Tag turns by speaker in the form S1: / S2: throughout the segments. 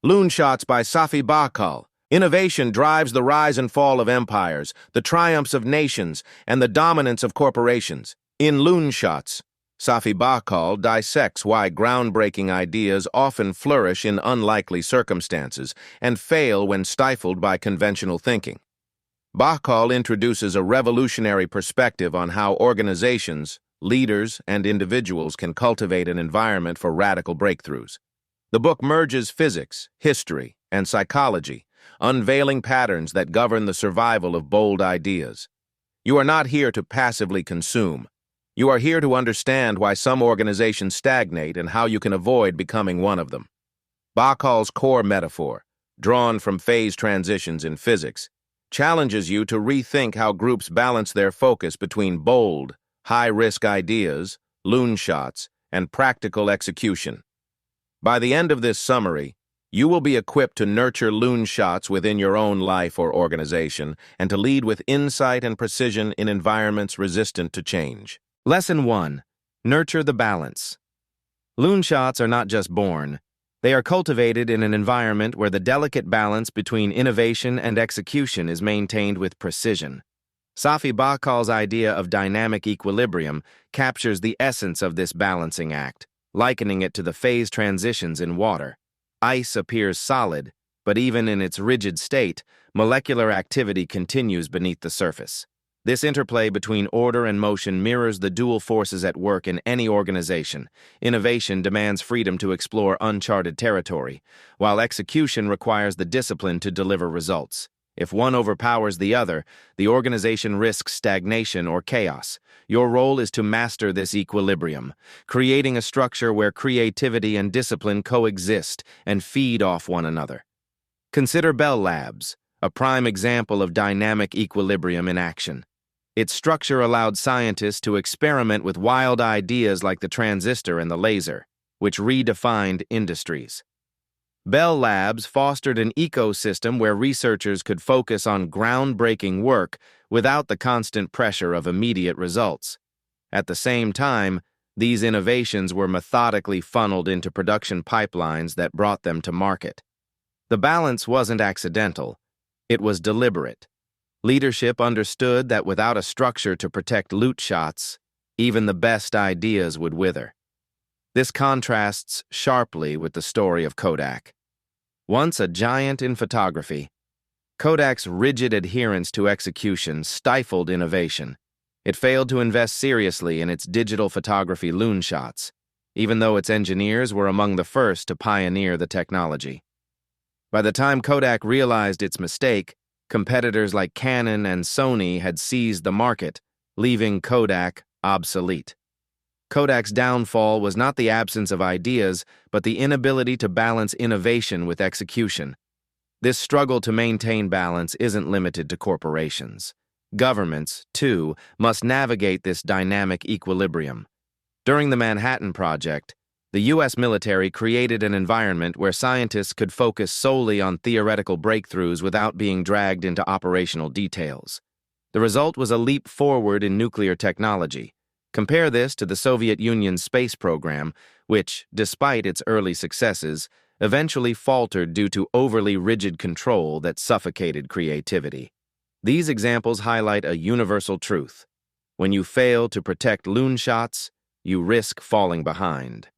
S1: Loonshots by Safi Bahcall. Innovation drives the rise and fall of empires, the triumphs of nations, and the dominance of corporations. In Loonshots, Safi Bahcall dissects why groundbreaking ideas often flourish in unlikely circumstances and fail when stifled by conventional thinking. Bahcall introduces a revolutionary perspective on how organizations, leaders, and individuals can cultivate an environment for radical breakthroughs. The book merges physics, history, and psychology, unveiling patterns that govern the survival of bold ideas. You are not here to passively consume. You are here to understand why some organizations stagnate and how you can avoid becoming one of them. Bahcall's core metaphor, drawn from phase transitions in physics, challenges you to rethink how groups balance their focus between bold, high-risk ideas, loonshots, and practical execution. By the end of this summary, you will be equipped to nurture loonshots within your own life or organization and to lead with insight and precision in environments resistant to change.
S2: Lesson 1. Nurture the balance. Loonshots are not just born. They are cultivated in an environment where the delicate balance between innovation and execution is maintained with precision. Safi Bahcall's idea of dynamic equilibrium captures the essence of this balancing act, likening it to the phase transitions in water. Ice appears solid, but even in its rigid state, molecular activity continues beneath the surface. This interplay between order and motion mirrors the dual forces at work in any organization. Innovation demands freedom to explore uncharted territory, while execution requires the discipline to deliver results. If one overpowers the other, the organization risks stagnation or chaos. Your role is to master this equilibrium, creating a structure where creativity and discipline coexist and feed off one another. Consider Bell Labs, a prime example of dynamic equilibrium in action. Its structure allowed scientists to experiment with wild ideas like the transistor and the laser, which redefined industries. Bell Labs fostered an ecosystem where researchers could focus on groundbreaking work without the constant pressure of immediate results. At the same time, these innovations were methodically funneled into production pipelines that brought them to market. The balance wasn't accidental, it was deliberate. Leadership understood that without a structure to protect loonshots, even the best ideas would wither. This contrasts sharply with the story of Kodak. Once a giant in photography, Kodak's rigid adherence to execution stifled innovation. It failed to invest seriously in its digital photography loonshots, even though its engineers were among the first to pioneer the technology. By the time Kodak realized its mistake, competitors like Canon and Sony had seized the market, leaving Kodak obsolete. Kodak's downfall was not the absence of ideas, but the inability to balance innovation with execution. This struggle to maintain balance isn't limited to corporations. Governments, too, must navigate this dynamic equilibrium. During the Manhattan Project, the U.S. military created an environment where scientists could focus solely on theoretical breakthroughs without being dragged into operational details. The result was a leap forward in nuclear technology. Compare this to the Soviet Union's space program, which, despite its early successes, eventually faltered due to overly rigid control that suffocated creativity. These examples highlight a universal truth. When you fail to protect loonshots, you risk falling behind.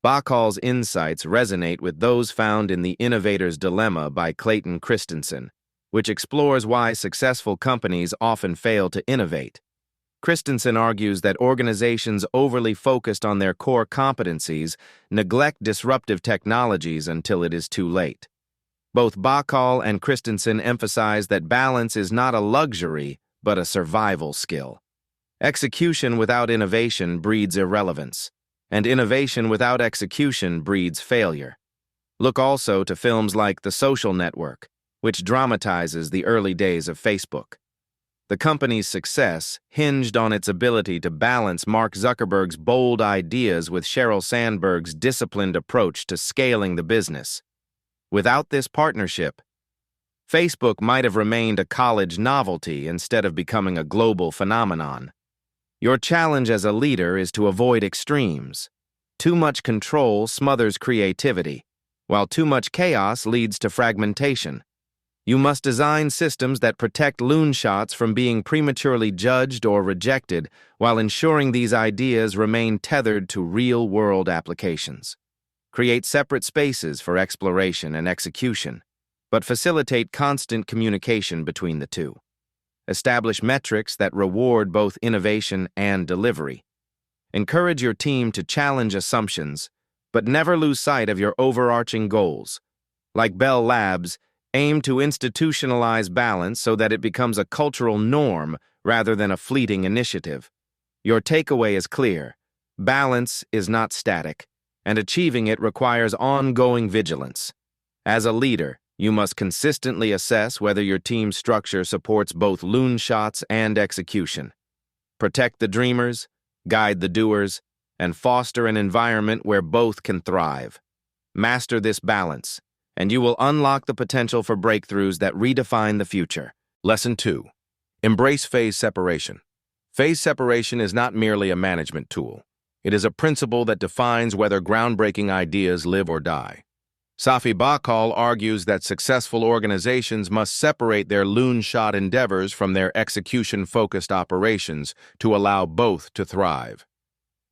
S2: Bahcall's insights resonate with those found in The Innovator's Dilemma by Clayton Christensen, which explores why successful companies often fail to innovate. Christensen argues that organizations overly focused on their core competencies neglect disruptive technologies until it is too late. Both Bahcall and Christensen emphasize that balance is not a luxury, but a survival skill. Execution without innovation breeds irrelevance, and innovation without execution breeds failure. Look also to films like The Social Network, which dramatizes the early days of Facebook. The company's success hinged on its ability to balance Mark Zuckerberg's bold ideas with Sheryl Sandberg's disciplined approach to scaling the business. Without this partnership, Facebook might have remained a college novelty instead of becoming a global phenomenon. Your challenge as a leader is to avoid extremes. Too much control smothers creativity, while too much chaos leads to fragmentation. You must design systems that protect loonshots from being prematurely judged or rejected while ensuring these ideas remain tethered to real-world applications. Create separate spaces for exploration and execution, but facilitate constant communication between the two. Establish metrics that reward both innovation and delivery. Encourage your team to challenge assumptions, but never lose sight of your overarching goals. Like Bell Labs, aim to institutionalize balance so that it becomes a cultural norm rather than a fleeting initiative. Your takeaway is clear. Balance is not static, and achieving it requires ongoing vigilance. As a leader, you must consistently assess whether your team's structure supports both loonshots and execution. Protect the dreamers, guide the doers, and foster an environment where both can thrive. Master this balance, and you will unlock the potential for breakthroughs that redefine the future.
S1: Lesson 2. Embrace phase separation. Phase separation is not merely a management tool. It is a principle that defines whether groundbreaking ideas live or die. Safi Bahcall argues that successful organizations must separate their loonshot endeavors from their execution-focused operations to allow both to thrive.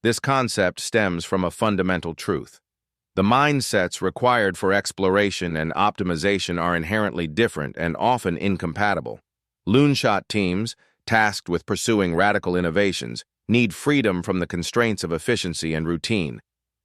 S1: This concept stems from a fundamental truth. The mindsets required for exploration and optimization are inherently different and often incompatible. Loonshot teams, tasked with pursuing radical innovations, need freedom from the constraints of efficiency and routine,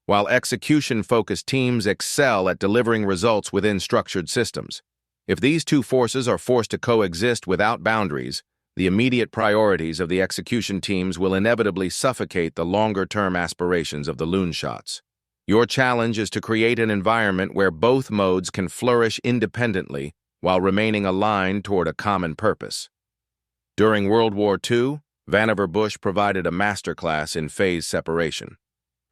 S1: while execution-focused teams excel at delivering results within structured systems. If these two forces are forced to coexist without boundaries, the immediate priorities of the execution teams will inevitably suffocate the longer-term aspirations of the loonshots. Your challenge is to create an environment where both modes can flourish independently while remaining aligned toward a common purpose. During World War II, Vannevar Bush provided a masterclass in phase separation.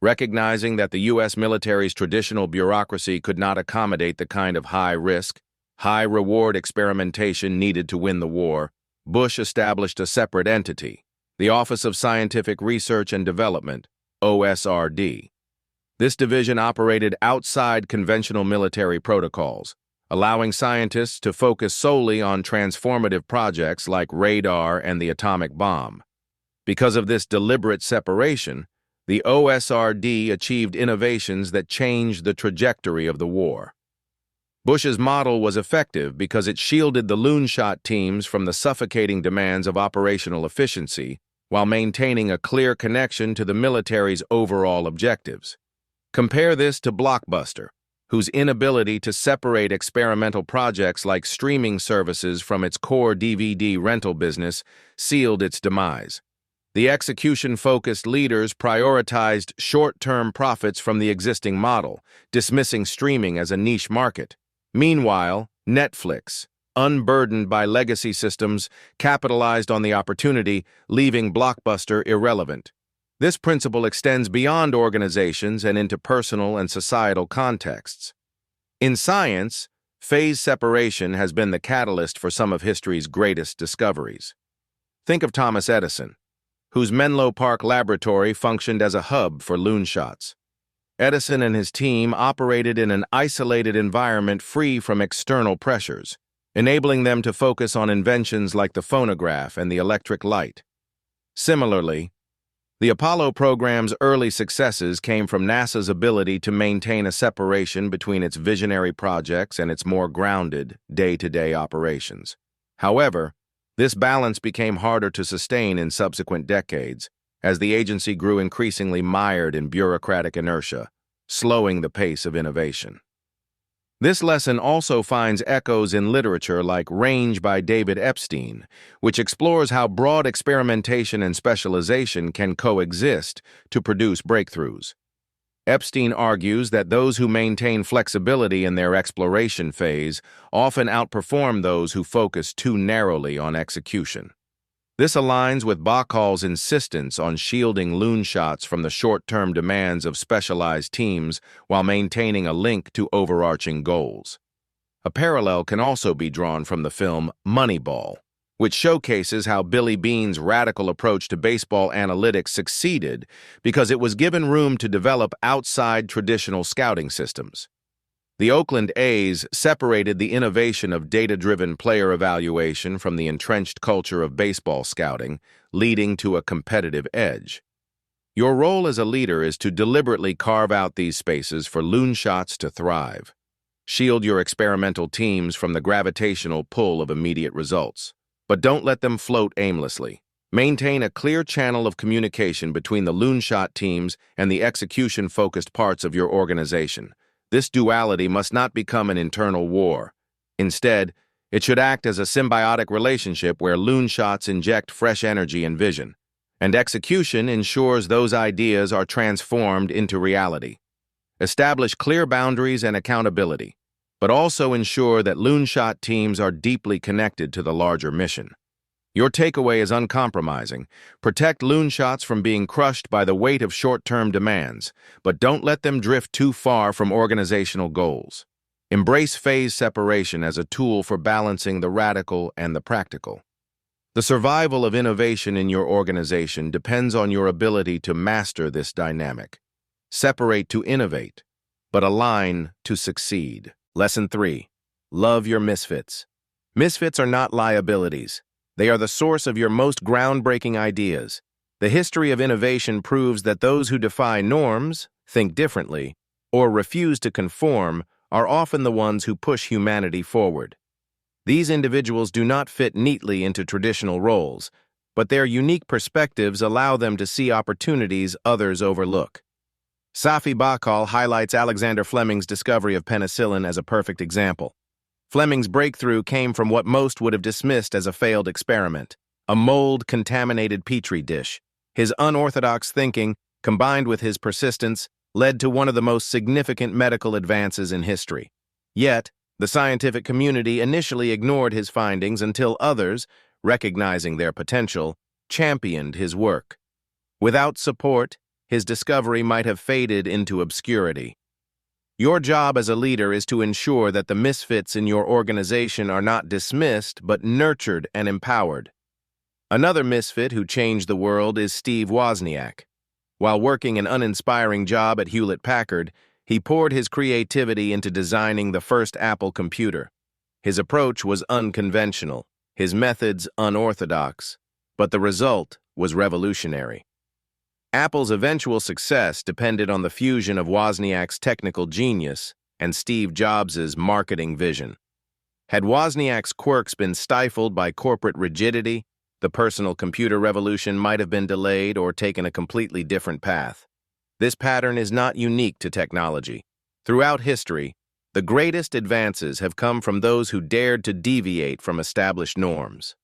S1: Recognizing that the U.S. military's traditional bureaucracy could not accommodate the kind of high-risk, high-reward experimentation needed to win the war, Bush established a separate entity, the Office of Scientific Research and Development, OSRD. This division operated outside conventional military protocols, allowing scientists to focus solely on transformative projects like radar and the atomic bomb. Because of this deliberate separation, the OSRD achieved innovations that changed the trajectory of the war. Bush's model was effective because it shielded the loonshot teams from the suffocating demands of operational efficiency while maintaining a clear connection to the military's overall objectives. Compare this to Blockbuster, whose inability to separate experimental projects like streaming services from its core DVD rental business sealed its demise. The execution-focused leaders prioritized short-term profits from the existing model, dismissing streaming as a niche market. Meanwhile, Netflix, unburdened by legacy systems, capitalized on the opportunity, leaving Blockbuster irrelevant. This principle extends beyond organizations and into personal and societal contexts. In science, phase separation has been the catalyst for some of history's greatest discoveries. Think of Thomas Edison, whose Menlo Park laboratory functioned as a hub for loonshots. Edison and his team operated in an isolated environment free from external pressures, enabling them to focus on inventions like the phonograph and the electric light. Similarly, the Apollo program's early successes came from NASA's ability to maintain a separation between its visionary projects and its more grounded, day-to-day operations. However, this balance became harder to sustain in subsequent decades as the agency grew increasingly mired in bureaucratic inertia, slowing the pace of innovation. This lesson also finds echoes in literature like Range by David Epstein, which explores how broad experimentation and specialization can coexist to produce breakthroughs. Epstein argues that those who maintain flexibility in their exploration phase often outperform those who focus too narrowly on execution. This aligns with Bahcall's insistence on shielding loonshots from the short-term demands of specialized teams while maintaining a link to overarching goals. A parallel can also be drawn from the film Moneyball, which showcases how Billy Beane's radical approach to baseball analytics succeeded because it was given room to develop outside traditional scouting systems. The Oakland A's separated the innovation of data-driven player evaluation from the entrenched culture of baseball scouting, leading to a competitive edge. Your role as a leader is to deliberately carve out these spaces for Loonshots to thrive. Shield your experimental teams from the gravitational pull of immediate results, but don't let them float aimlessly. Maintain a clear channel of communication between the Loonshot teams and the execution-focused parts of your organization. This duality must not become an internal war. Instead, it should act as a symbiotic relationship where Loonshots inject fresh energy and vision, and execution ensures those ideas are transformed into reality. Establish clear boundaries and accountability, but also ensure that Loonshot teams are deeply connected to the larger mission. Your takeaway is uncompromising. Protect Loonshots from being crushed by the weight of short-term demands, but don't let them drift too far from organizational goals. Embrace phase separation as a tool for balancing the radical and the practical. The survival of innovation in your organization depends on your ability to master this dynamic. Separate to innovate, but align to succeed. Lesson 3. Love your misfits. Misfits are not liabilities. They are the source of your most groundbreaking ideas. The history of innovation proves that those who defy norms, think differently, or refuse to conform are often the ones who push humanity forward. These individuals do not fit neatly into traditional roles, but their unique perspectives allow them to see opportunities others overlook. Safi Bahcall highlights Alexander Fleming's discovery of penicillin as a perfect example. Fleming's breakthrough came from what most would have dismissed as a failed experiment, a mold-contaminated petri dish. His unorthodox thinking, combined with his persistence, led to one of the most significant medical advances in history. Yet, the scientific community initially ignored his findings until others, recognizing their potential, championed his work. Without support, his discovery might have faded into obscurity. Your job as a leader is to ensure that the misfits in your organization are not dismissed but nurtured and empowered. Another misfit who changed the world is Steve Wozniak. While working an uninspiring job at Hewlett-Packard, he poured his creativity into designing the first Apple computer. His approach was unconventional, his methods unorthodox, but the result was revolutionary. Apple's eventual success depended on the fusion of Wozniak's technical genius and Steve Jobs' marketing vision. Had Wozniak's quirks been stifled by corporate rigidity, the personal computer revolution might have been delayed or taken a completely different path. This pattern is not unique to technology. Throughout history, the greatest advances have come from those who dared to deviate from established norms.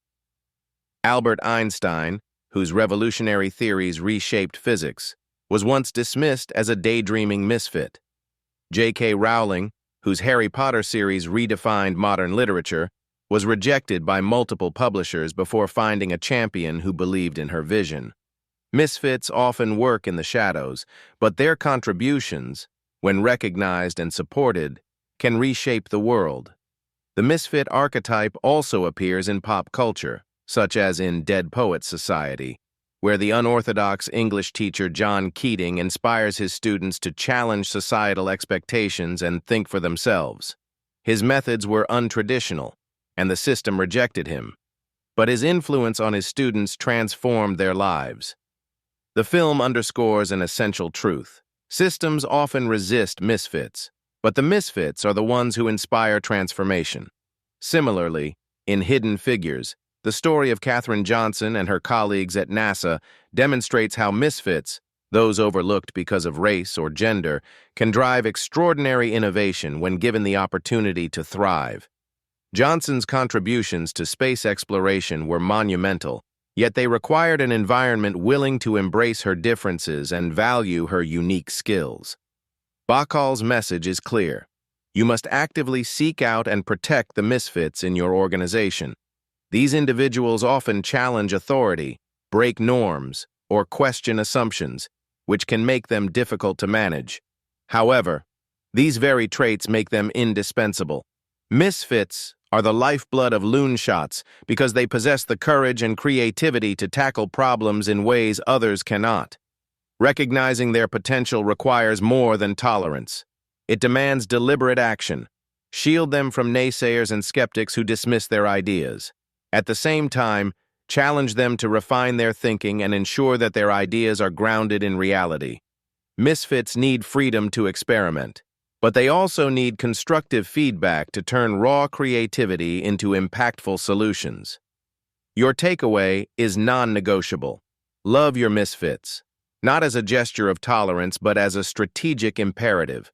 S1: Albert Einstein, whose revolutionary theories reshaped physics, was once dismissed as a daydreaming misfit. J.K. Rowling, whose Harry Potter series redefined modern literature, was rejected by multiple publishers before finding a champion who believed in her vision. Misfits often work in the shadows, but their contributions, when recognized and supported, can reshape the world. The misfit archetype also appears in pop culture, such as in Dead Poets Society, where the unorthodox English teacher John Keating inspires his students to challenge societal expectations and think for themselves. His methods were untraditional, and the system rejected him, but his influence on his students transformed their lives. The film underscores an essential truth. Systems often resist misfits, but the misfits are the ones who inspire transformation. Similarly, in Hidden Figures, the story of Katherine Johnson and her colleagues at NASA demonstrates how misfits, those overlooked because of race or gender, can drive extraordinary innovation when given the opportunity to thrive. Johnson's contributions to space exploration were monumental, yet they required an environment willing to embrace her differences and value her unique skills. Bahcall's message is clear. You must actively seek out and protect the misfits in your organization. These individuals often challenge authority, break norms, or question assumptions, which can make them difficult to manage. However, these very traits make them indispensable. Misfits are the lifeblood of Loonshots because they possess the courage and creativity to tackle problems in ways others cannot. Recognizing their potential requires more than tolerance. It demands deliberate action. Shield them from naysayers and skeptics who dismiss their ideas. At the same time, challenge them to refine their thinking and ensure that their ideas are grounded in reality. Misfits need freedom to experiment, but they also need constructive feedback to turn raw creativity into impactful solutions. Your takeaway is non-negotiable. Love your misfits, not as a gesture of tolerance, but as a strategic imperative.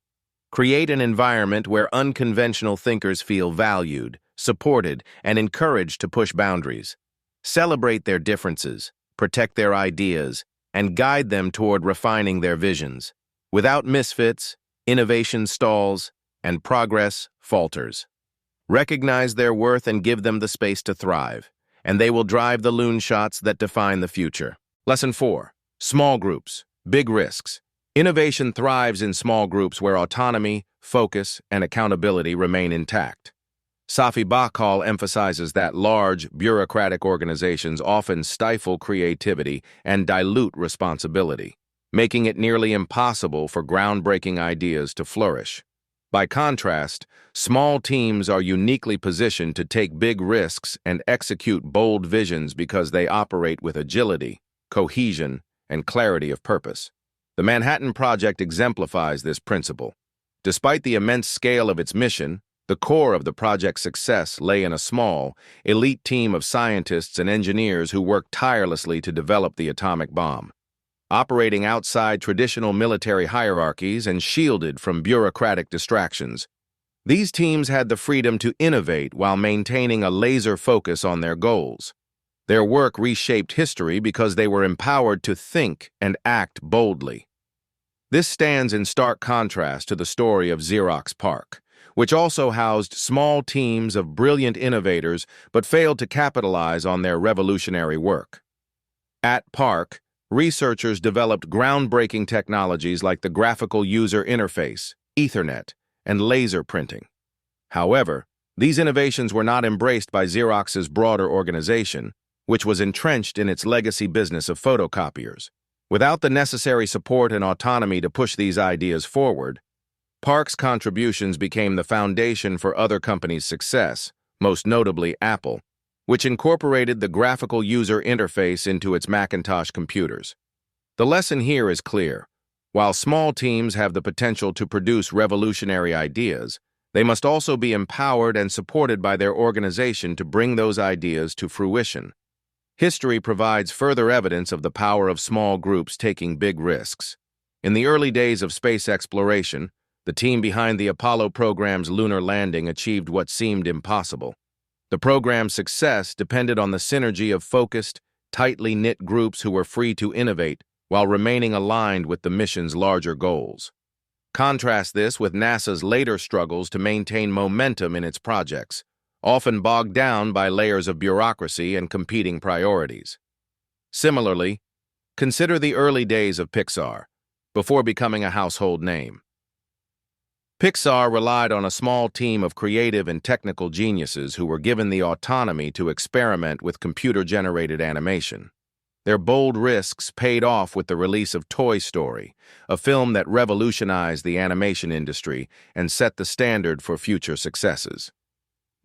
S1: Create an environment where unconventional thinkers feel valued, supported, and encouraged to push boundaries. Celebrate their differences, protect their ideas, and guide them toward refining their visions. Without misfits, innovation stalls, and progress falters. Recognize their worth and give them the space to thrive, and they will drive the loonshots that define the future. Lesson 4. Small groups, big risks. Innovation thrives in small groups where autonomy, focus, and accountability remain intact. Safi Bahcall emphasizes that large, bureaucratic organizations often stifle creativity and dilute responsibility, making it nearly impossible for groundbreaking ideas to flourish. By contrast, small teams are uniquely positioned to take big risks and execute bold visions because they operate with agility, cohesion, and clarity of purpose. The Manhattan Project exemplifies this principle. Despite the immense scale of its mission, the core of the project's success lay in a small, elite team of scientists and engineers who worked tirelessly to develop the atomic bomb. Operating outside traditional military hierarchies and shielded from bureaucratic distractions, these teams had the freedom to innovate while maintaining a laser focus on their goals. Their work reshaped history because they were empowered to think and act boldly. This stands in stark contrast to the story of Xerox PARC, which also housed small teams of brilliant innovators but failed to capitalize on their revolutionary work. At PARC, researchers developed groundbreaking technologies like the graphical user interface, Ethernet, and laser printing. However, these innovations were not embraced by Xerox's broader organization, which was entrenched in its legacy business of photocopiers. Without the necessary support and autonomy to push these ideas forward, PARC's contributions became the foundation for other companies' success, most notably Apple, which incorporated the graphical user interface into its Macintosh computers. The lesson here is clear. While small teams have the potential to produce revolutionary ideas, they must also be empowered and supported by their organization to bring those ideas to fruition. History provides further evidence of the power of small groups taking big risks. In the early days of space exploration, the team behind the Apollo program's lunar landing achieved what seemed impossible. The program's success depended on the synergy of focused, tightly knit groups who were free to innovate while remaining aligned with the mission's larger goals. Contrast this with NASA's later struggles to maintain momentum in its projects, often bogged down by layers of bureaucracy and competing priorities. Similarly, consider the early days of Pixar, before becoming a household name. Pixar relied on a small team of creative and technical geniuses who were given the autonomy to experiment with computer-generated animation. Their bold risks paid off with the release of Toy Story, a film that revolutionized the animation industry and set the standard for future successes.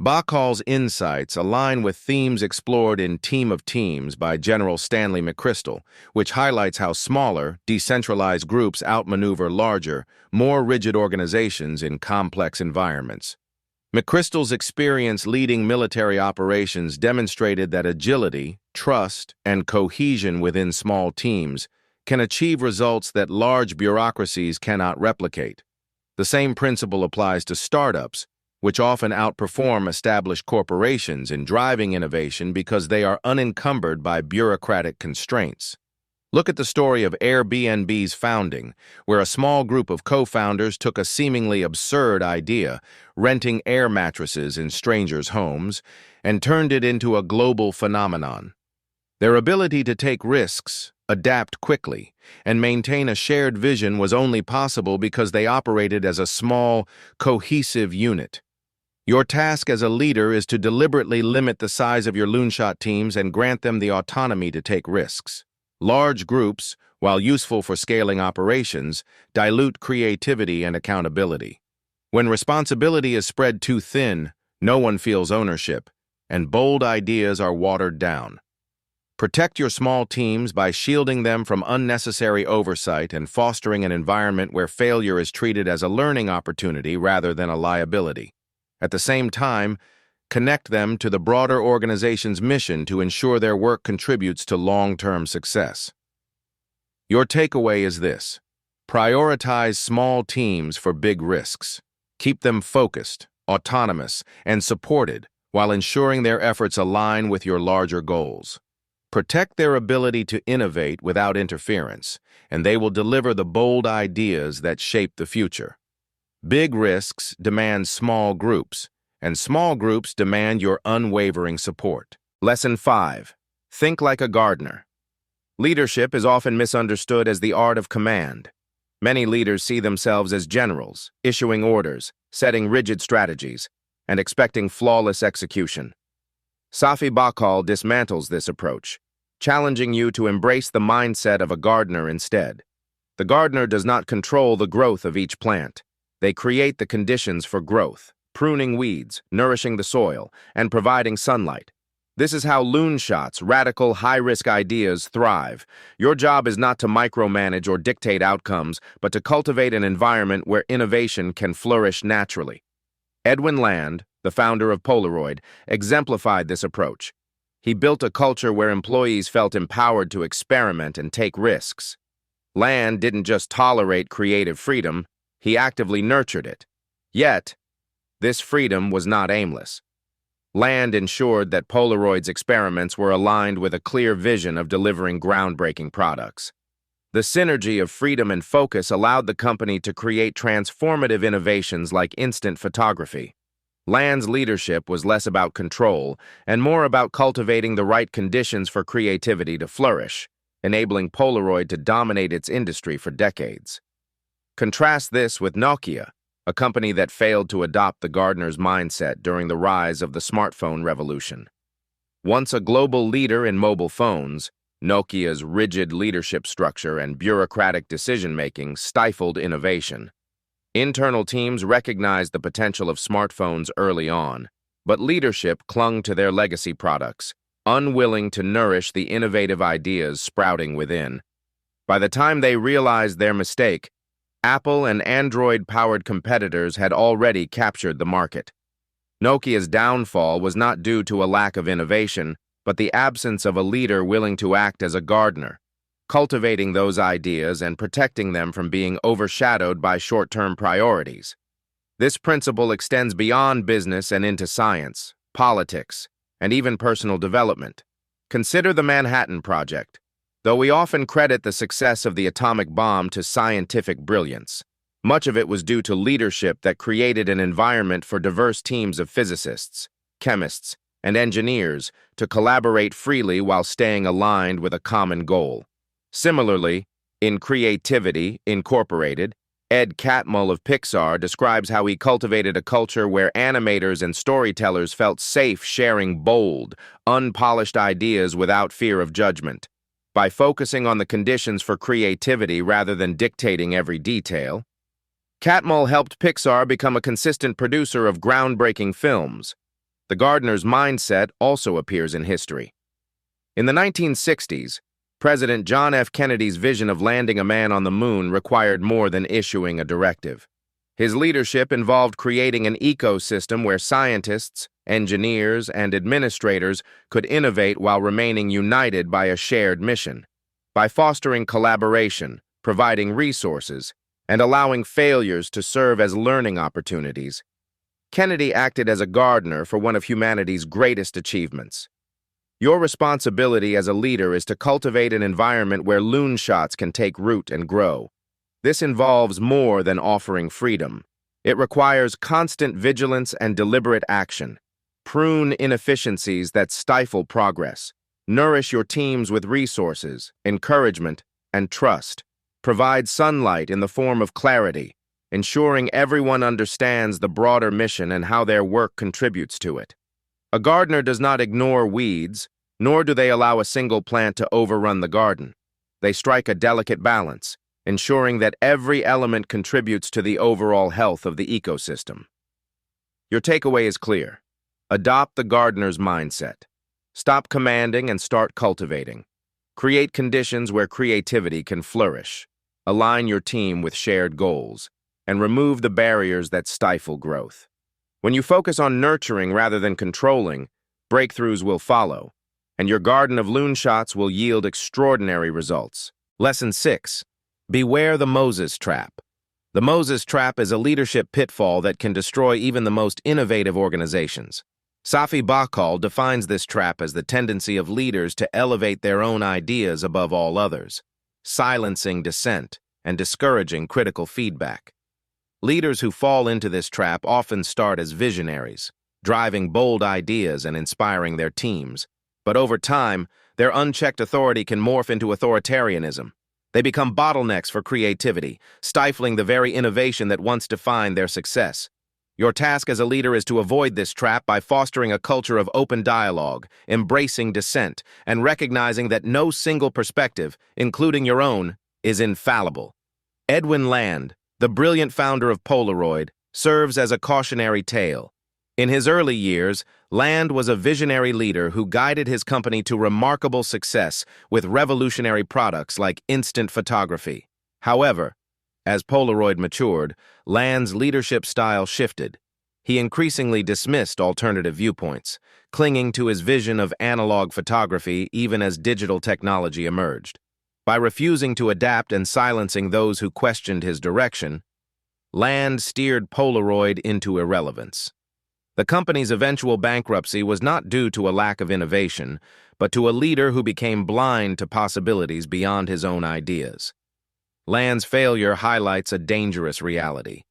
S1: Bahcall's insights align with themes explored in Team of Teams by General Stanley McChrystal, which highlights how smaller, decentralized groups outmaneuver larger, more rigid organizations in complex environments. McChrystal's experience leading military operations demonstrated that agility, trust, and cohesion within small teams can achieve results that large bureaucracies cannot replicate. The same principle applies to startups, which often outperform established corporations in driving innovation because they are unencumbered by bureaucratic constraints. Look at the story of Airbnb's founding, where a small group of co-founders took a seemingly absurd idea, renting air mattresses in strangers' homes, and turned it into a global phenomenon. Their ability to take risks, adapt quickly, and maintain a shared vision was only possible because they operated as a small, cohesive unit. Your task as a leader is to deliberately limit the size of your Loonshot teams and grant them the autonomy to take risks. Large groups, while useful for scaling operations, dilute creativity and accountability. When responsibility is spread too thin, no one feels ownership, and bold ideas are watered down. Protect your small teams by shielding them from unnecessary oversight and fostering an environment where failure is treated as a learning opportunity rather than a liability. At the same time, connect them to the broader organization's mission to ensure their work contributes to long-term success. Your takeaway is this: prioritize small teams for big risks. Keep them focused, autonomous, and supported while ensuring their efforts align with your larger goals. Protect their ability to innovate without interference, and they will deliver the bold ideas that shape the future. Big risks demand small groups, and small groups demand your unwavering support. Lesson 5. Think like a gardener. Leadership is often misunderstood as the art of command. Many leaders see themselves as generals, issuing orders, setting rigid strategies, and expecting flawless execution. Safi Bahcall dismantles this approach, challenging you to embrace the mindset of a gardener instead. The gardener does not control the growth of each plant. They create the conditions for growth, pruning weeds, nourishing the soil, and providing sunlight. This is how Loonshots, radical, high-risk ideas thrive. Your job is not to micromanage or dictate outcomes, but to cultivate an environment where innovation can flourish naturally. Edwin Land, the founder of Polaroid, exemplified this approach. He built a culture where employees felt empowered to experiment and take risks. Land didn't just tolerate creative freedom, he actively nurtured it. Yet, this freedom was not aimless. Land ensured that Polaroid's experiments were aligned with a clear vision of delivering groundbreaking products. The synergy of freedom and focus allowed the company to create transformative innovations like instant photography. Land's leadership was less about control and more about cultivating the right conditions for creativity to flourish, enabling Polaroid to dominate its industry for decades. Contrast this with Nokia, a company that failed to adopt the gardener's mindset during the rise of the smartphone revolution. Once a global leader in mobile phones, Nokia's rigid leadership structure and bureaucratic decision-making stifled innovation. Internal teams recognized the potential of smartphones early on, but leadership clung to their legacy products, unwilling to nourish the innovative ideas sprouting within. By the time they realized their mistake, Apple and Android-powered competitors had already captured the market. Nokia's downfall was not due to a lack of innovation, but the absence of a leader willing to act as a gardener, cultivating those ideas and protecting them from being overshadowed by short-term priorities. This principle extends beyond business and into science, politics, and even personal development. Consider the Manhattan Project. Though we often credit the success of the atomic bomb to scientific brilliance, much of it was due to leadership that created an environment for diverse teams of physicists, chemists, and engineers to collaborate freely while staying aligned with a common goal. Similarly, in Creativity, Incorporated, Ed Catmull of Pixar describes how he cultivated a culture where animators and storytellers felt safe sharing bold, unpolished ideas without fear of judgment. By focusing on the conditions for creativity rather than dictating every detail, Catmull helped Pixar become a consistent producer of groundbreaking films. The gardener's mindset also appears in history. In the 1960s, President John F. Kennedy's vision of landing a man on the moon required more than issuing a directive. His leadership involved creating an ecosystem where scientists, engineers, and administrators could innovate while remaining united by a shared mission. By fostering collaboration, providing resources, and allowing failures to serve as learning opportunities, Kennedy acted as a gardener for one of humanity's greatest achievements. Your responsibility as a leader is to cultivate an environment where Loonshots can take root and grow. This involves more than offering freedom. It requires constant vigilance and deliberate action. Prune inefficiencies that stifle progress. Nourish your teams with resources, encouragement, and trust. Provide sunlight in the form of clarity, ensuring everyone understands the broader mission and how their work contributes to it. A gardener does not ignore weeds, nor do they allow a single plant to overrun the garden. They strike a delicate balance, ensuring that every element contributes to the overall health of the ecosystem. Your takeaway is clear. Adopt the gardener's mindset. Stop commanding and start cultivating. Create conditions where creativity can flourish. Align your team with shared goals, and remove the barriers that stifle growth. When you focus on nurturing rather than controlling, breakthroughs will follow, and your garden of Loonshots will yield extraordinary results. Lesson 6. Beware the Moses trap. The Moses trap is a leadership pitfall that can destroy even the most innovative organizations. Safi Bahcall defines this trap as the tendency of leaders to elevate their own ideas above all others, silencing dissent and discouraging critical feedback. Leaders who fall into this trap often start as visionaries, driving bold ideas and inspiring their teams. But over time, their unchecked authority can morph into authoritarianism. They become bottlenecks for creativity, stifling the very innovation that once defined their success. Your task as a leader is to avoid this trap by fostering a culture of open dialogue, embracing dissent, and recognizing that no single perspective, including your own, is infallible. Edwin Land, the brilliant founder of Polaroid, serves as a cautionary tale. In his early years, Land was a visionary leader who guided his company to remarkable success with revolutionary products like instant photography. However, as Polaroid matured, Land's leadership style shifted. He increasingly dismissed alternative viewpoints, clinging to his vision of analog photography even as digital technology emerged. By refusing to adapt and silencing those who questioned his direction, Land steered Polaroid into irrelevance. The company's eventual bankruptcy was not due to a lack of innovation, but to a leader who became blind to possibilities beyond his own ideas. Land's failure highlights a dangerous reality.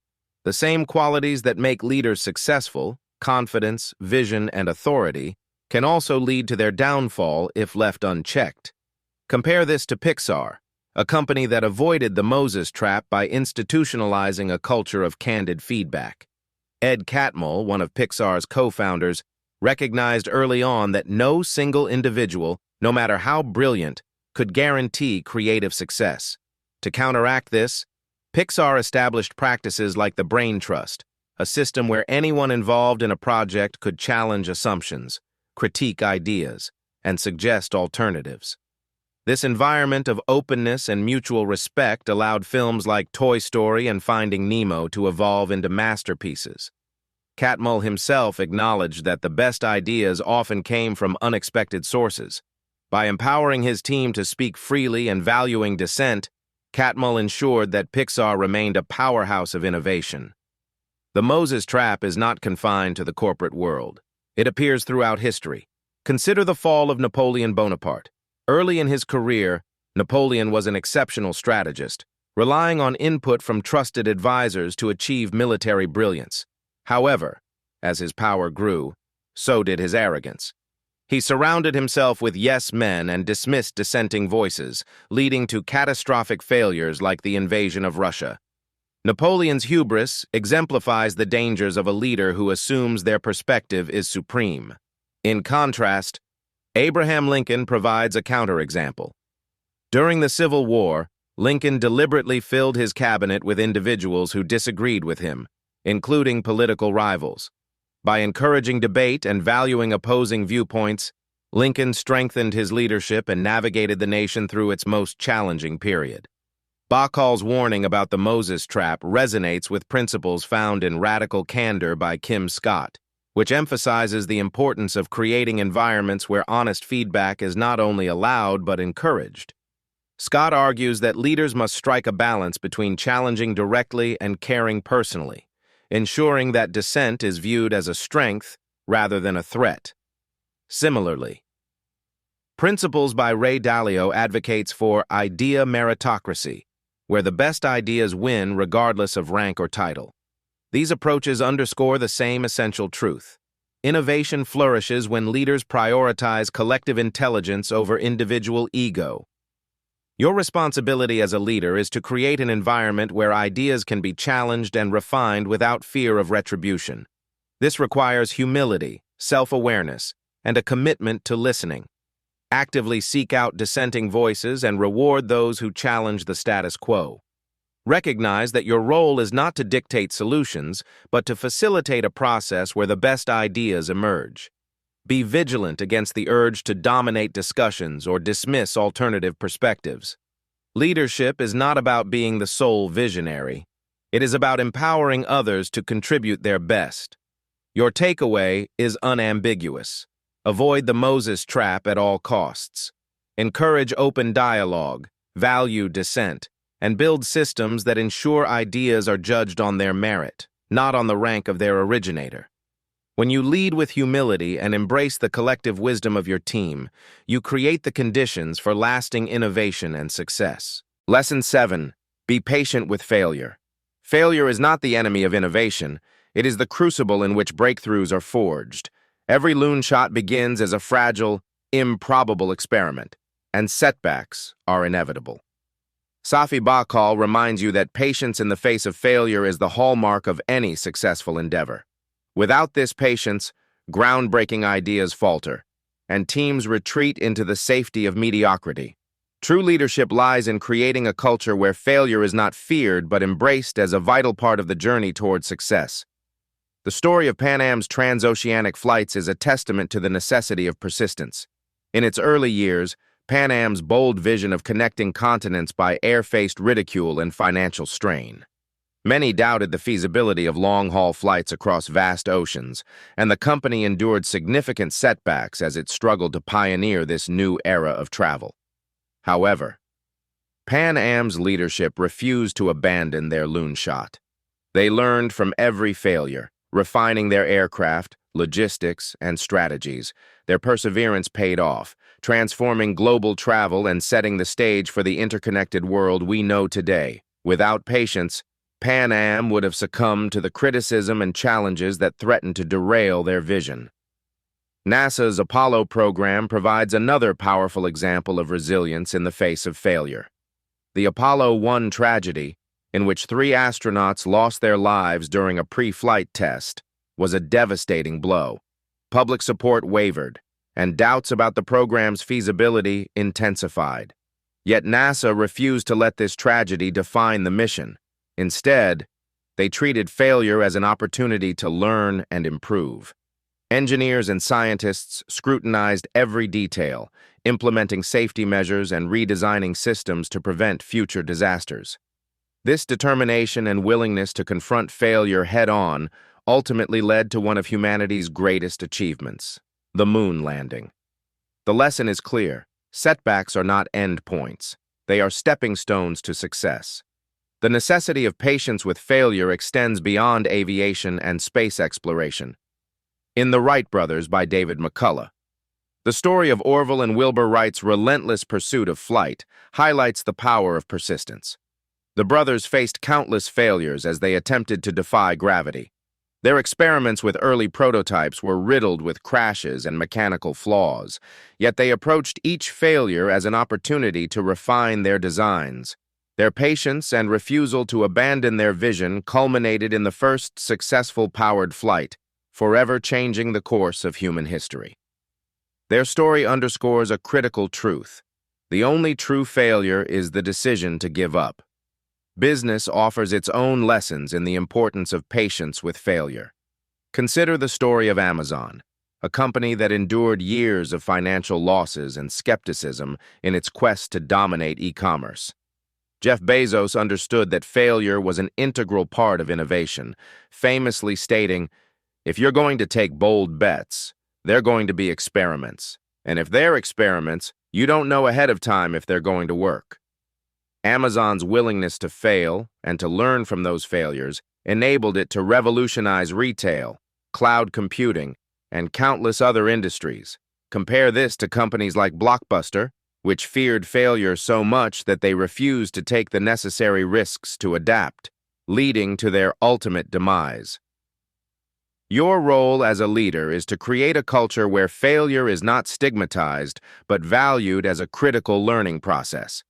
S1: The same qualities that make leaders successful, confidence, vision, and authority, can also lead to their downfall if left unchecked. Compare this to Pixar, a company that avoided the Moses trap by institutionalizing a culture of candid feedback. Ed Catmull, one of Pixar's co-founders, recognized early on that no single individual, no matter how brilliant, could guarantee creative success. To counteract this, Pixar established practices like the Brain Trust, a system where anyone involved in a project could challenge assumptions, critique ideas, and suggest alternatives. This environment of openness and mutual respect allowed films like Toy Story and Finding Nemo to evolve into masterpieces. Catmull himself acknowledged that the best ideas often came from unexpected sources. By empowering his team to speak freely and valuing dissent, Catmull ensured that Pixar remained a powerhouse of innovation. The Moses trap is not confined to the corporate world. It appears throughout history. Consider the fall of Napoleon Bonaparte. Early in his career, Napoleon was an exceptional strategist, relying on input from trusted advisors to achieve military brilliance. However, as his power grew, so did his arrogance. He surrounded himself with yes men and dismissed dissenting voices, leading to catastrophic failures like the invasion of Russia. Napoleon's hubris exemplifies the dangers of a leader who assumes their perspective is supreme. In contrast, Abraham Lincoln provides a counterexample. During the Civil War, Lincoln deliberately filled his cabinet with individuals who disagreed with him, including political rivals. By encouraging debate and valuing opposing viewpoints, Lincoln strengthened his leadership and navigated the nation through its most challenging period. Bahcall's warning about the Moses trap resonates with principles found in Radical Candor by Kim Scott, which emphasizes the importance of creating environments where honest feedback is not only allowed but encouraged. Scott argues that leaders must strike a balance between challenging directly and caring personally, ensuring that dissent is viewed as a strength rather than a threat. Similarly, Principles by Ray Dalio advocates for idea meritocracy, where the best ideas win regardless of rank or title. These approaches underscore the same essential truth. Innovation flourishes when leaders prioritize collective intelligence over individual ego. Your responsibility as a leader is to create an environment where ideas can be challenged and refined without fear of retribution. This requires humility, self-awareness, and a commitment to listening.
S2: Actively seek out dissenting voices and reward those who challenge the status quo. Recognize that your role is not to dictate solutions, but to facilitate a process where the best ideas emerge. Be vigilant against the urge to dominate discussions or dismiss alternative perspectives. Leadership is not about being the sole visionary. It is about empowering others to contribute their best. Your takeaway is unambiguous. Avoid the Moses trap at all costs. Encourage open dialogue, value dissent, and build systems that ensure ideas are judged on their merit, not on the rank of their originator. When you lead with humility and embrace the collective wisdom of your team, you create the conditions for lasting innovation and success. Lesson 7. Be patient with failure. Failure is not the enemy of innovation. It is the crucible in which breakthroughs are forged. Every loonshot begins as a fragile, improbable experiment, and setbacks are inevitable. Safi Bahcall reminds you that patience in the face of failure is the hallmark of any successful endeavor. Without this patience, groundbreaking ideas falter, and teams retreat into the safety of mediocrity. True leadership lies in creating a culture where failure is not feared but embraced as a vital part of the journey toward success. The story of Pan Am's transoceanic flights is a testament to the necessity of persistence. In its early years, Pan Am's bold vision of connecting continents by air faced ridicule and financial strain. Many doubted the feasibility of long-haul flights across vast oceans, and the company endured significant setbacks as it struggled to pioneer this new era of travel. However, Pan Am's leadership refused to abandon their loonshot. They learned from every failure, refining their aircraft, logistics, and strategies. Their perseverance paid off, transforming global travel and setting the stage for the interconnected world we know today. Without patience, Pan Am would have succumbed to the criticism and challenges that threatened to derail their vision. NASA's Apollo program provides another powerful example of resilience in the face of failure. The Apollo 1 tragedy, in which 3 astronauts lost their lives during a pre-flight test, was a devastating blow. Public support wavered, and doubts about the program's feasibility intensified. Yet NASA refused to let this tragedy define the mission. Instead, they treated failure as an opportunity to learn and improve. Engineers and scientists scrutinized every detail, implementing safety measures and redesigning systems to prevent future disasters. This determination and willingness to confront failure head-on ultimately led to one of humanity's greatest achievements, the moon landing. The lesson is clear. Setbacks are not endpoints. They are stepping stones to success. The necessity of patience with failure extends beyond aviation and space exploration. In The Wright Brothers by David McCullough, the story of Orville and Wilbur Wright's relentless pursuit of flight highlights the power of persistence. The brothers faced countless failures as they attempted to defy gravity. Their experiments with early prototypes were riddled with crashes and mechanical flaws, yet they approached each failure as an opportunity to refine their designs. Their patience and refusal to abandon their vision culminated in the first successful powered flight, forever changing the course of human history. Their story underscores a critical truth. The only true failure is the decision to give up. Business offers its own lessons in the importance of patience with failure. Consider the story of Amazon, a company that endured years of financial losses and skepticism in its quest to dominate e-commerce. Jeff Bezos understood that failure was an integral part of innovation, famously stating, "If you're going to take bold bets, they're going to be experiments. And if they're experiments, you don't know ahead of time if they're going to work." Amazon's willingness to fail and to learn from those failures enabled it to revolutionize retail, cloud computing, and countless other industries. Compare this to companies like Blockbuster, which feared failure so much that they refused to take the necessary risks to adapt, leading to their ultimate demise. Your role as a leader is to create a culture where failure is not stigmatized, but valued as a critical learning process.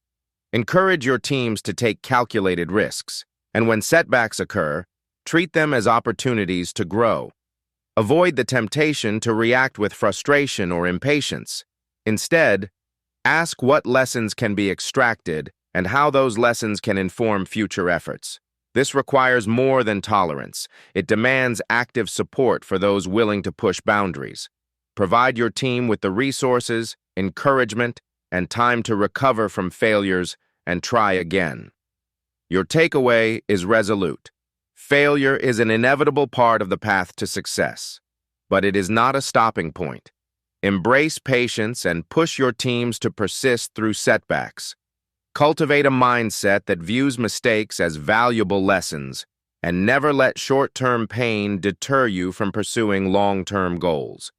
S2: Encourage your teams to take calculated risks, and when setbacks occur, treat them as opportunities to grow. Avoid the temptation to react with frustration or impatience. Instead, ask what lessons can be extracted and how those lessons can inform future efforts. This requires more than tolerance. It demands active support for those willing to push boundaries. Provide your team with the resources, encouragement, and time to recover from failures and try again. Your takeaway is resolute. Failure is an inevitable part of the path to success, but it is not a stopping point. Embrace patience and push your teams to persist through setbacks. Cultivate a mindset that views mistakes as valuable lessons, and never let short-term pain deter you from pursuing long-term goals.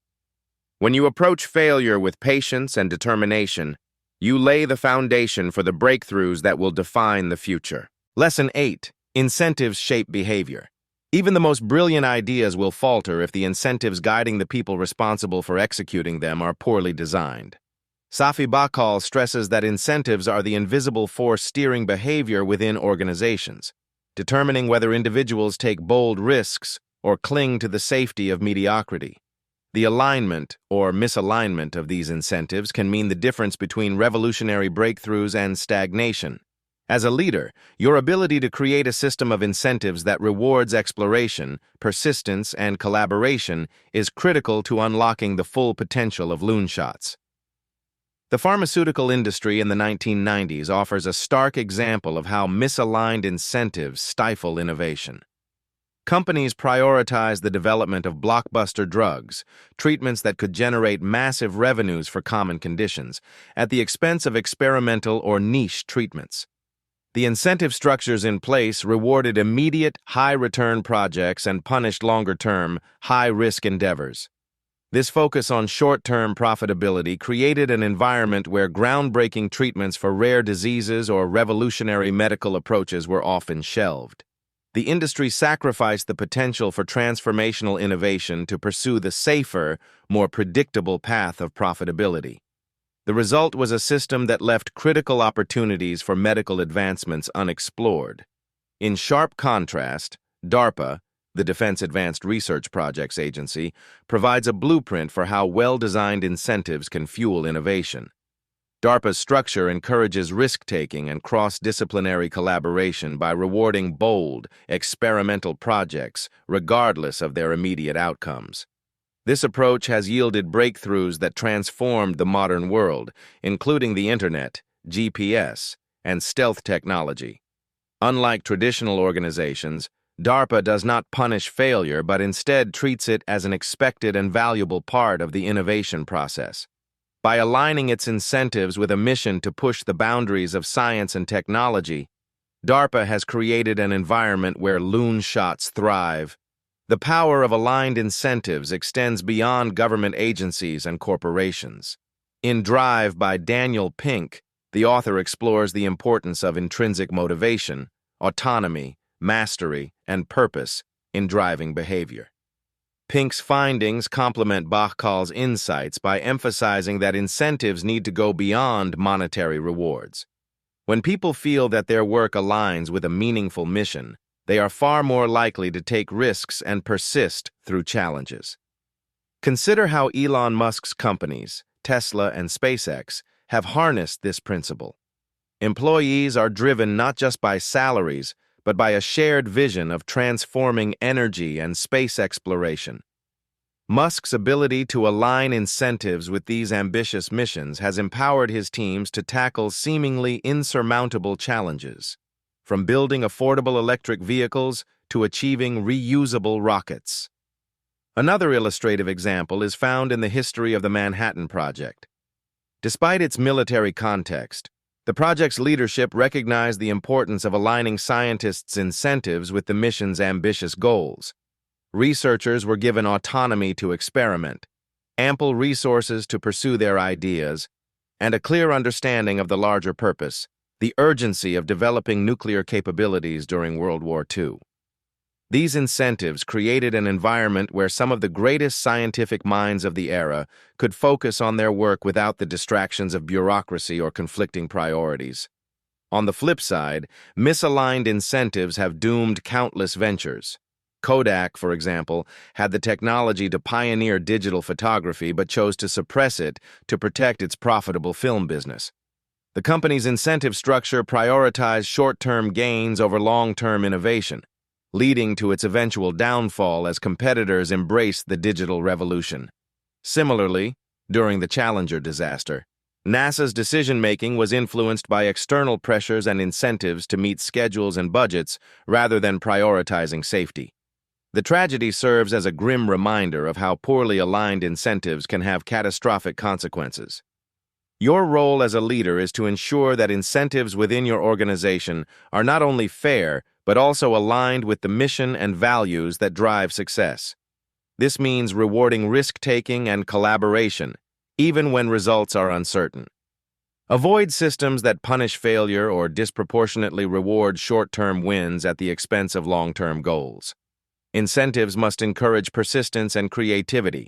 S2: When you approach failure with patience and determination, you lay the foundation for the breakthroughs that will define the future. Lesson 8. Incentives shape behavior. Even the most brilliant ideas will falter if the incentives guiding the people responsible for executing them are poorly designed. Safi Bahcall stresses that incentives are the invisible force steering behavior within organizations, determining whether individuals take bold risks or cling to the safety of mediocrity. The alignment or misalignment of these incentives can mean the difference between revolutionary breakthroughs and stagnation. As a leader, your ability to create a system of incentives that rewards exploration, persistence, and collaboration is critical to unlocking the full potential of Loonshots. The pharmaceutical industry in the 1990s offers a stark example of how misaligned incentives stifle innovation. Companies prioritized the development of blockbuster drugs, treatments that could generate massive revenues for common conditions, at the expense of experimental or niche treatments. The incentive structures in place rewarded immediate, high-return projects and punished longer-term, high-risk endeavors. This focus on short-term profitability created an environment where groundbreaking treatments for rare diseases or revolutionary medical approaches were often shelved. The industry sacrificed the potential for transformational innovation to pursue the safer, more predictable path of profitability. The result was a system that left critical opportunities for medical advancements unexplored. In sharp contrast, DARPA, the Defense Advanced Research Projects Agency, provides a blueprint for how well-designed incentives can fuel innovation. DARPA's structure encourages risk-taking and cross-disciplinary collaboration by rewarding bold, experimental projects, regardless of their immediate outcomes. This approach has yielded breakthroughs that transformed the modern world, including the Internet, GPS, and stealth technology. Unlike traditional organizations, DARPA does not punish failure but instead treats it as an expected and valuable part of the innovation process. By aligning its incentives with a mission to push the boundaries of science and technology, DARPA has created an environment where Loonshots thrive. The power of aligned incentives extends beyond government agencies and corporations. In Drive by Daniel Pink, the author explores the importance of intrinsic motivation, autonomy, mastery, and purpose in driving behavior. Pink's findings complement Bahcall's insights by emphasizing that incentives need to go beyond monetary rewards. When people feel that their work aligns with a meaningful mission, they are far more likely to take risks and persist through challenges. Consider how Elon Musk's companies, Tesla and SpaceX, have harnessed this principle. Employees are driven not just by salaries, but by a shared vision of transforming energy and space exploration. Musk's ability to align incentives with these ambitious missions has empowered his teams to tackle seemingly insurmountable challenges, from building affordable electric vehicles to achieving reusable rockets. Another illustrative example is found in the history of the Manhattan Project. Despite its military context, the project's leadership recognized the importance of aligning scientists' incentives with the mission's ambitious goals. Researchers were given autonomy to experiment, ample resources to pursue their ideas, and a clear understanding of the larger purpose, the urgency of developing nuclear capabilities during World War II. These incentives created an environment where some of the greatest scientific minds of the era could focus on their work without the distractions of bureaucracy or conflicting priorities. On the flip side, misaligned incentives have doomed countless ventures. Kodak, for example, had the technology to pioneer digital photography but chose to suppress it to protect its profitable film business. The company's incentive structure prioritized short-term gains over long-term innovation, leading to its eventual downfall as competitors embraced the digital revolution. Similarly, during the Challenger disaster, NASA's decision-making was influenced by external pressures and incentives to meet schedules and budgets rather than prioritizing safety. The tragedy serves as a grim reminder of how poorly aligned incentives can have catastrophic consequences. Your role as a leader is to ensure that incentives within your organization are not only fair, but also aligned with the mission and values that drive success. This means rewarding risk-taking and collaboration, even when results are uncertain. Avoid systems that punish failure or disproportionately reward short-term wins at the expense of long-term goals. Incentives must encourage persistence and creativity,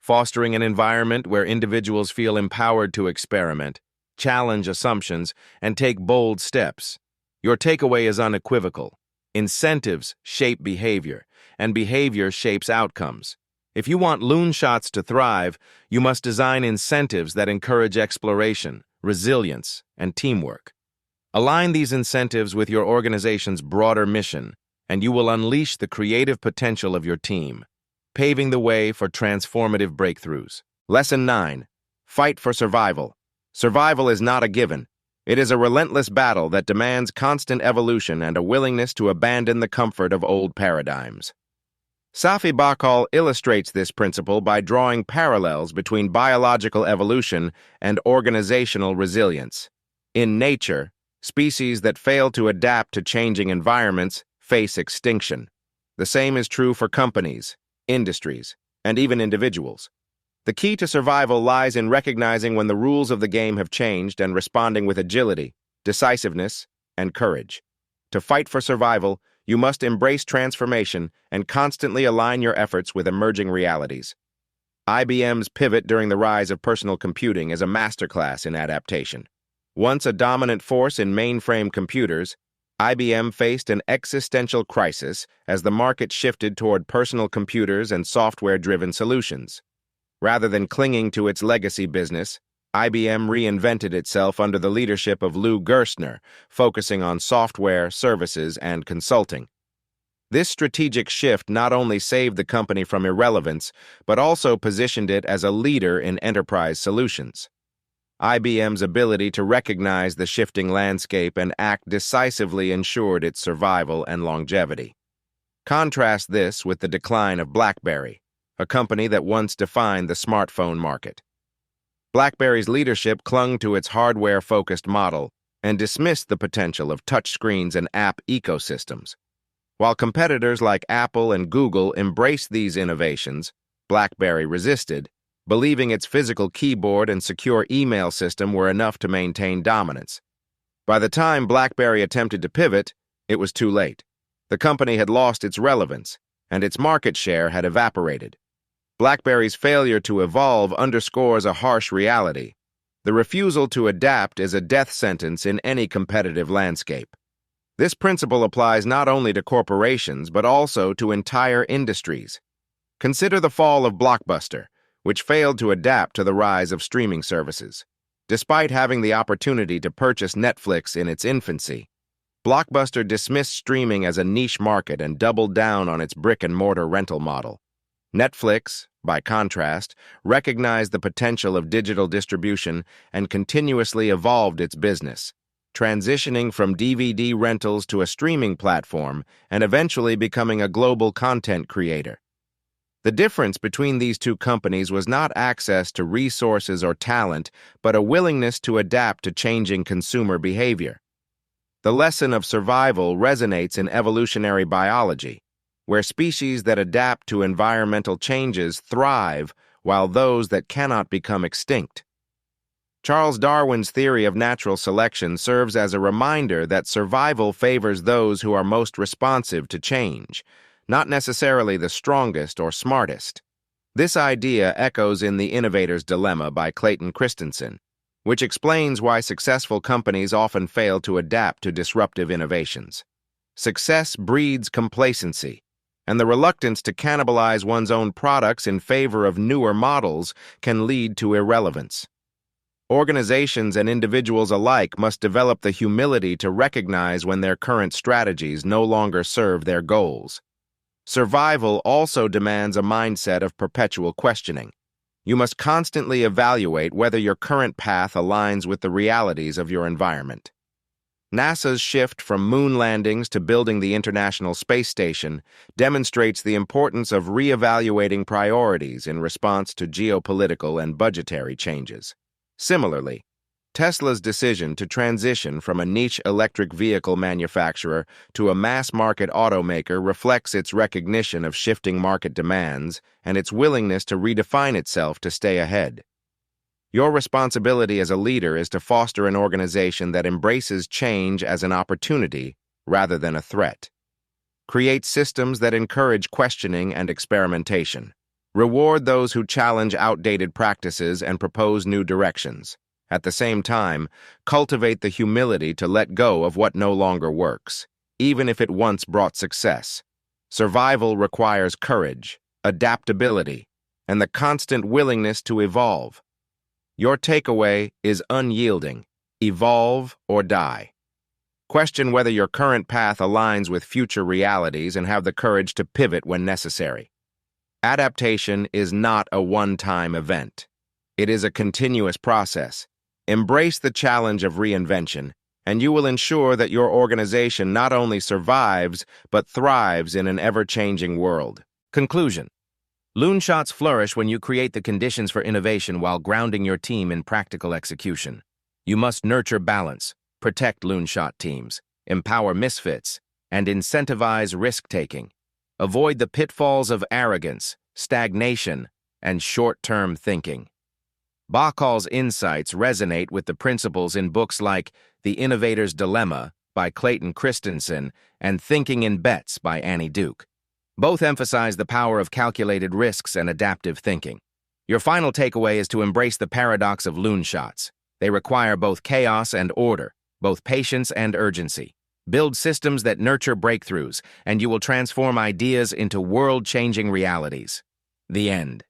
S2: fostering an environment where individuals feel empowered to experiment, challenge assumptions, and take bold steps. Your takeaway is unequivocal. Incentives shape behavior, and behavior shapes outcomes. If you want Loonshots to thrive, you must design incentives that encourage exploration, resilience, and teamwork. Align these incentives with your organization's broader mission, and you will unleash the creative potential of your team, paving the way for transformative breakthroughs. Lesson 9. Fight for survival. Survival is not a given. It is a relentless battle that demands constant evolution and a willingness to abandon the comfort of old paradigms. Safi Bahcall illustrates this principle by drawing parallels between biological evolution and organizational resilience. In nature, species that fail to adapt to changing environments face extinction. The same is true for companies, industries, and even individuals. The key to survival lies in recognizing when the rules of the game have changed and responding with agility, decisiveness, and courage. To fight for survival, you must embrace transformation and constantly align your efforts with emerging realities. IBM's pivot during the rise of personal computing is a masterclass in adaptation. Once a dominant force in mainframe computers, IBM faced an existential crisis as the market shifted toward personal computers and software-driven solutions. Rather than clinging to its legacy business, IBM reinvented itself under the leadership of Lou Gerstner, focusing on software, services, and consulting. This strategic shift not only saved the company from irrelevance, but also positioned it as a leader in enterprise solutions. IBM's ability to recognize the shifting landscape and act decisively ensured its survival and longevity. Contrast this with the decline of BlackBerry, a company that once defined the smartphone market. BlackBerry's leadership clung to its hardware-focused model and dismissed the potential of touchscreens and app ecosystems. While competitors like Apple and Google embraced these innovations, BlackBerry resisted, believing its physical keyboard and secure email system were enough to maintain dominance. By the time BlackBerry attempted to pivot, it was too late. The company had lost its relevance, and its market share had evaporated. BlackBerry's failure to evolve underscores a harsh reality. The refusal to adapt is a death sentence in any competitive landscape. This principle applies not only to corporations, but also to entire industries. Consider the fall of Blockbuster, which failed to adapt to the rise of streaming services. Despite having the opportunity to purchase Netflix in its infancy, Blockbuster dismissed streaming as a niche market and doubled down on its brick-and-mortar rental model. Netflix, by contrast, recognized the potential of digital distribution and continuously evolved its business, transitioning from DVD rentals to a streaming platform and eventually becoming a global content creator. The difference between these two companies was not access to resources or talent, but a willingness to adapt to changing consumer behavior. The lesson of survival resonates in evolutionary biology, where species that adapt to environmental changes thrive, while those that cannot become extinct. Charles Darwin's theory of natural selection serves as a reminder that survival favors those who are most responsive to change, not necessarily the strongest or smartest. This idea echoes in The Innovator's Dilemma by Clayton Christensen, which explains why successful companies often fail to adapt to disruptive innovations. Success breeds complacency,
S1: and the reluctance to cannibalize one's own products in favor of newer models can lead to irrelevance. Organizations and individuals alike must develop the humility to recognize when their current strategies no longer serve their goals. Survival also demands a mindset of perpetual questioning. You must constantly evaluate whether your current path aligns with the realities of your environment. NASA's shift from moon landings to building the International Space Station demonstrates the importance of reevaluating priorities in response to geopolitical and budgetary changes. Similarly, Tesla's decision to transition from a niche electric vehicle manufacturer to a mass-market automaker reflects its recognition of shifting market demands and its willingness to redefine itself to stay ahead. Your responsibility as a leader is to foster an organization that embraces change as an opportunity rather than a threat. Create systems that encourage questioning and experimentation. Reward those who challenge outdated practices and propose new directions. At the same time, cultivate the humility to let go of what no longer works, even if it once brought success. Survival requires courage, adaptability, and the constant willingness to evolve. Your takeaway is unyielding. Evolve or die. Question whether your current path aligns with future realities and have the courage to pivot when necessary. Adaptation is not a one-time event. It is a continuous process. Embrace the challenge of reinvention, and you will ensure that your organization not only survives, but thrives in an ever-changing world. Conclusion. Loonshots flourish when you create the conditions for innovation while grounding your team in practical execution. You must nurture balance, protect Loonshot teams, empower misfits, and incentivize risk-taking. Avoid the pitfalls of arrogance, stagnation, and short-term thinking. Bahcall's insights resonate with the principles in books like The Innovator's Dilemma by Clayton Christensen and Thinking in Bets by Annie Duke. Both emphasize the power of calculated risks and adaptive thinking. Your final takeaway is to embrace the paradox of Loonshots. They require both chaos and order, both patience and urgency. Build systems that nurture breakthroughs, and you will transform ideas into world-changing realities. The end.